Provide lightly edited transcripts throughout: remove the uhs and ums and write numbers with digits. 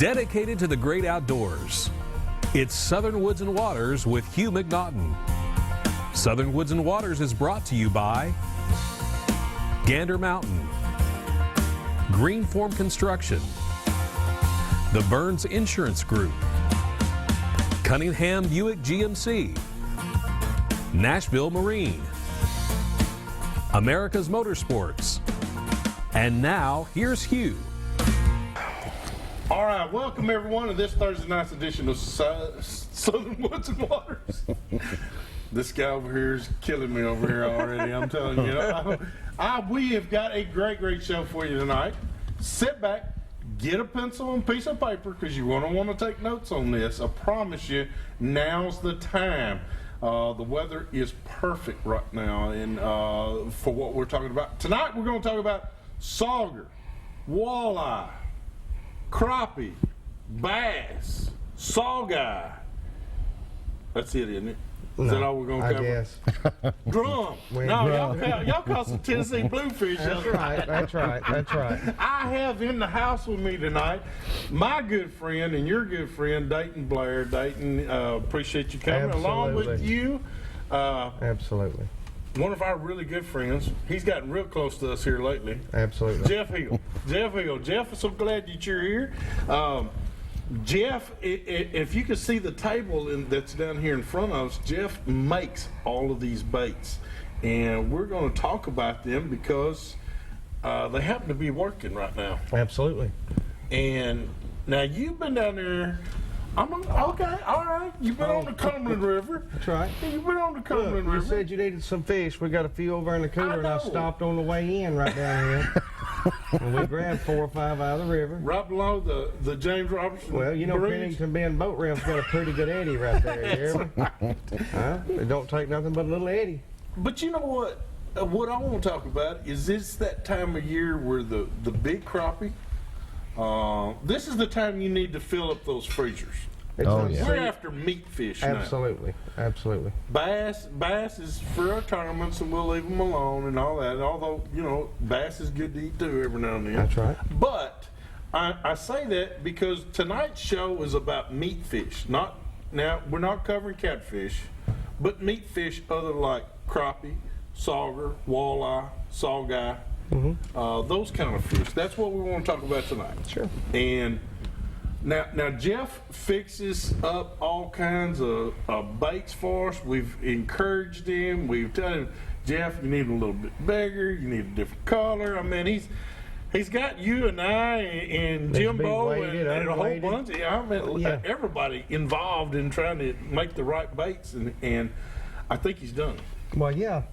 Dedicated to the great outdoors, it's Southern Woods and Waters with Hugh McNaughton. Southern Woods and Waters is brought to you by Gander Mountain, Greenform Construction, the Burns Insurance Group, Cunningham Buick GMC, Nashville Marine, America's Motorsports, and now here's Hugh. All right, welcome everyone to this Thursday night's edition of Southern Woods and Waters. This guy over here is killing me over here already, I'm telling you. We have got a great show for you tonight. Sit back, get a pencil and piece of paper because you're going to want to take notes on this. I promise you, now's the time. The weather is perfect right now and for what we're talking about. Tonight we're going to talk about sauger, walleye, crappie, bass, sawguy. That's it, isn't it? Is that all we're going to cover? I guess. Drum. No, y'all caught some Tennessee bluefish. That's right. I have in the house with me tonight my good friend and your good friend, Dayton Blair. Dayton, appreciate you coming. Absolutely. Along with you. Absolutely. One of our really good friends. He's gotten real close to us here lately. Absolutely. Jeff Hill. Jeff, I'm so glad that you're here. Jeff, if you can see the table that's down here in front of us, Jeff makes all of these baits. And we're going to talk about them because they happen to be working right now. Absolutely. And now you've been down there. Okay, all right. You've been on the Cumberland River. That's right. You've been on the Cumberland River. You said you needed some fish. We got a few over in the cooler, and I stopped on the way in right down here. And we grabbed 4 or 5 out of the river. Right below the James Robertson. Well, you know, Bridge. Pennington Bend Boat Ramp's got a pretty good eddy right there. You hear me? It don't take nothing but a little eddy. But you know what? What I want to talk about is it's that time of year where the big crappie. This is the time you need to fill up those freezers. We're after meat fish now. Absolutely. Bass is for our tournaments, and we'll leave them alone and all that. Although, you know, bass is good to eat too every now and then. That's right. But I say that because tonight's show is about meat fish. Now, we're not covering catfish, but meat fish other like crappie, sauger, walleye, sawguy, those kind of fish. That's what we want to talk about tonight. Sure. And now Jeff fixes up all kinds of baits for us. We've encouraged him. We've told him, Jeff, you need a little bit bigger. You need a different color. I mean, he's got you and I and Jimbo and a whole bunch. Everybody involved in trying to make the right baits, and I think he's done it. Well, yeah.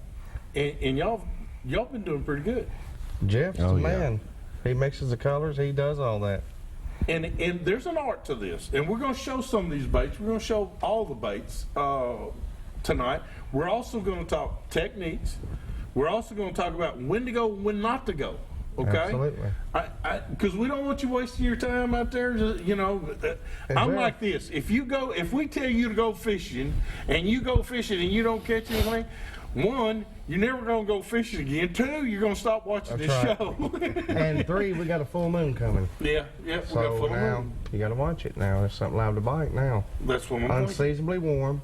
And y'all been doing pretty good. Jeff's the man. He mixes the colors. He does all that. And there's an art to this, and we're going to show some of these baits. We're going to show all the baits tonight. We're also going to talk techniques. We're also going to talk about when to go, when not to go. Okay? Absolutely. Because we don't want you wasting your time out there. You know, I'm like this. If we tell you to go fishing, and you go fishing and you don't catch anything, 1, you're never going to go fishing again. 2, you're going to stop watching this show. And 3, we got a full moon coming. Yeah, we got full moon. You got to watch it now. There's something liable to bite now. That's what I'm unseasonably warm,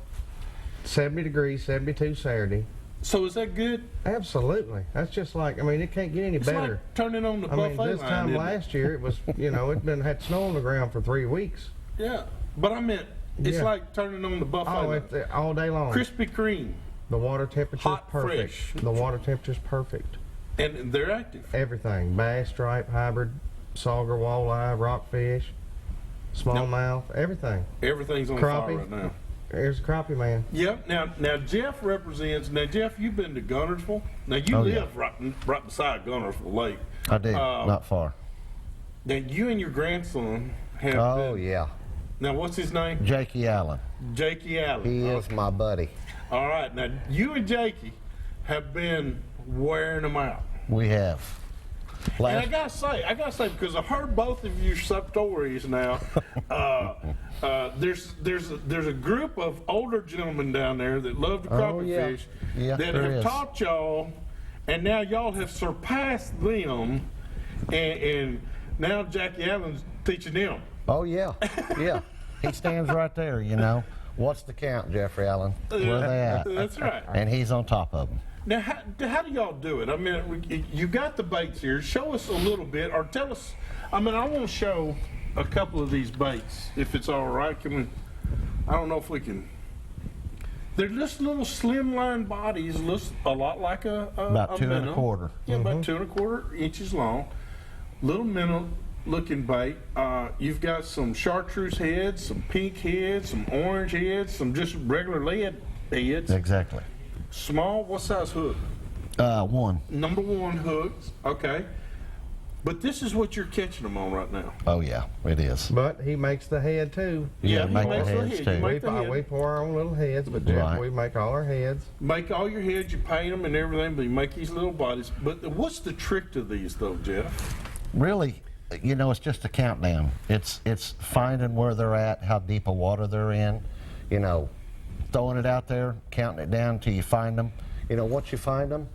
70 degrees, 72 Saturday. So is that good? Absolutely. That's just like, I mean, it can't get any better. Like turning on the buffet line. This time last year, it was, you know, had snow on the ground for 3 weeks. Yeah, but I meant, it's like turning on the buffet line. It's all day long. Krispy Kreme. The water temperature is perfect. Fresh. The water temperature is perfect. And they're active. Everything. Bass, stripe, hybrid, sauger, walleye, rockfish, smallmouth, everything. Everything's on fire right now. Here's a crappie, man. Yep. Now Jeff represents. Now Jeff, you've been to Gunnersville. Now you live right beside Gunnersville Lake. I do. Not far. Now you and your grandson have. Oh yeah. Now what's his name? Jakey Allen. Jakey Allen. He is my buddy. All right. Now you and Jakey have been wearing them out. We have. And I gotta say, because I've heard both of your stories now. There's a group of older gentlemen down there that love to crappie fish that have taught y'all, and now y'all have surpassed them, and now Jackie Allen's teaching them. Oh, yeah. Yeah. He stands right there, you know. What's the count, Jeffrey Allen? Where they at? That's right. And he's on top of them. Now, how do y'all do it? I mean, you got the baits here. Show us a little bit, or tell us. I mean, I want to show a couple of these baits, if it's all right. Can we? I don't know if we can. They're just little slimline bodies, looks a lot like a About 2 minnow. 1/4. Yeah, about 2 1/4 inches long. Little minnow looking bait. You've got some chartreuse heads, some pink heads, some orange heads, some just regular lead heads. Exactly. Small, what size hook? 1. Number 1 hooks, okay. But this is what you're catching them on right now. Oh, yeah, it is. But he makes the head too. Yeah, he make the makes heads head. too. You make the We head. pour our own little heads, but Jeff, Right. we make all our heads. Make all your heads, you paint them and everything, but you make these little bodies. But what's the trick to these, though, Jeff? Really, you know, it's just a countdown. It's finding where they're at, how deep of water they're in, you know, throwing it out there, counting it down till you find them. You know, once you find them,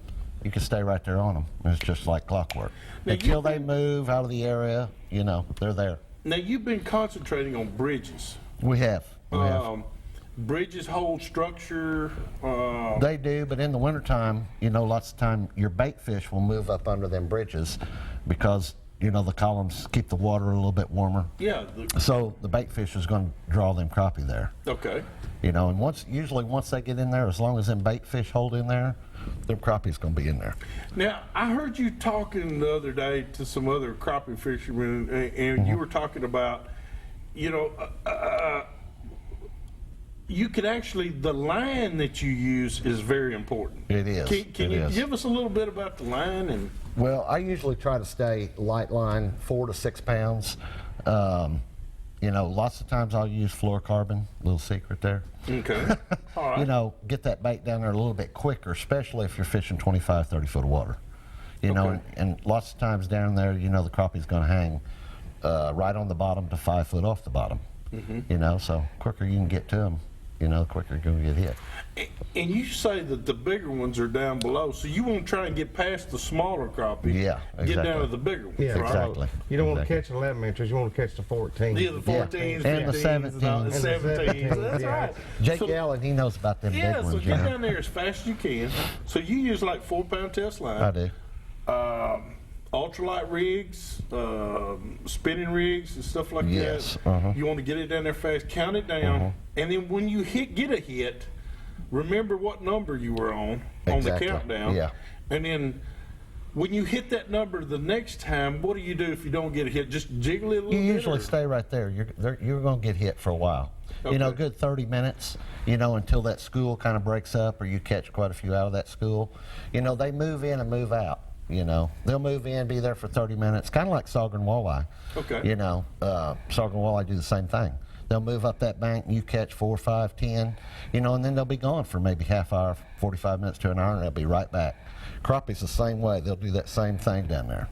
you can stay right there on them. It's just like clockwork. Now, Until they move out of the area, you know, they're there. Now, you've been concentrating on bridges. We have. We have. Bridges hold structure. They do, but in the wintertime, you know, lots of time your bait fish will move up under them bridges because, you know, the columns keep the water a little bit warmer. Yeah. So the bait fish is going to draw them crappie there. Okay. You know, and usually once they get in there, as long as them bait fish hold in there, them crappie's going to be in there. Now, I heard you talking the other day to some other crappie fishermen, and you were talking about, you know, you could actually, the line that you use is very important. It is. Can you give us a little bit about the line? And Well, I usually try to stay light line, 4 to 6 pounds. You know, lots of times I'll use fluorocarbon, little secret there. okay, all right. You know, get that bait down there a little bit quicker, especially if you're fishing 25, 30 foot of water. You know, Okay. and lots of times down there, you know, the crappie's going to hang right on the bottom to 5 foot off the bottom. You know, so quicker you can get to them, you know, the quicker you're going to get hit. And you say that the bigger ones are down below, so you want to try and get past the smaller crappie. Yeah, Get down exactly. to the bigger ones. Yeah, right? Exactly. You don't want to Exactly. catch 11 inches, you want to catch the 14. Yeah, the 14s, And the 15s, and all the 17s. 17s. That's Yeah. right. Jake So- Allen, he knows about them Yeah, big so ones, get you know. down there as fast as you can. So you use like 4-pound test line. I do. Ultralight rigs, spinning rigs, and stuff like Yes, that. You want to get it down there fast, count it down, and then when you get a hit, remember what number you were on Exactly, the countdown. yeah. And then when you hit that number the next time, what do you do if you don't get a hit? Just jiggle it a little You bit? usually or- stay right there. You're going to get hit for a while. You know, Okay. good 30 minutes, you know, until that school kind of breaks up or you catch quite a few out of that school. You know, they move in and move out. You know, they'll move in, be there for 30 minutes, kind of like sauger and walleye. Okay. You know, sauger and walleye do the same thing. They'll move up that bank and you catch 4, 5, 10, you know, and then they'll be gone for maybe half hour, 45 minutes to an hour, and they'll be right back. Crappie's the same way. They'll do that same thing down there.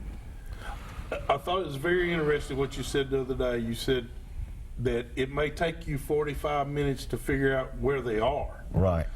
I thought it was very interesting what you said the other day. You said that it may take you 45 minutes to figure out where they are. Right.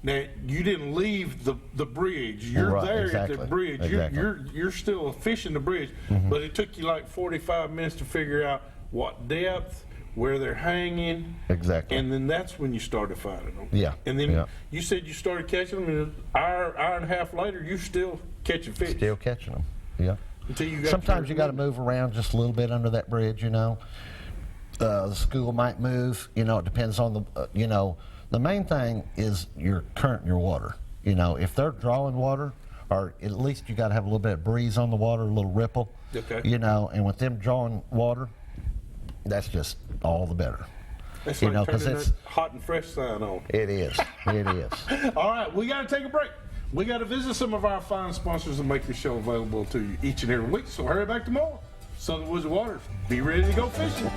Now you didn't leave the bridge. You're Right, there exactly, at the bridge. exactly. You're still fishing the bridge, but it took you like 45 minutes to figure out what depth, where they're hanging, Exactly. and then that's when you started finding them. Yeah, And then yeah. you said you started catching them, and an hour and a half later, you're still catching fish. Still catching them. Yeah. Until you got Sometimes your- you got to move around just a little bit under that bridge, you know. The school might move, you know, it depends on the, you know, the main thing is your current in your water. You know, if they're drawing water, or at least you got to have a little bit of breeze on the water, a little ripple. Okay. You know, and with them drawing water, that's just all the better. That's you like know, 'cause turning it's- that hot and fresh sign on. It is. It is. All right, we got to take a break. We got to visit some of our fine sponsors and make the show available to you each and every week. So hurry back tomorrow. Southern Woods and Waters. Be ready to go fishing.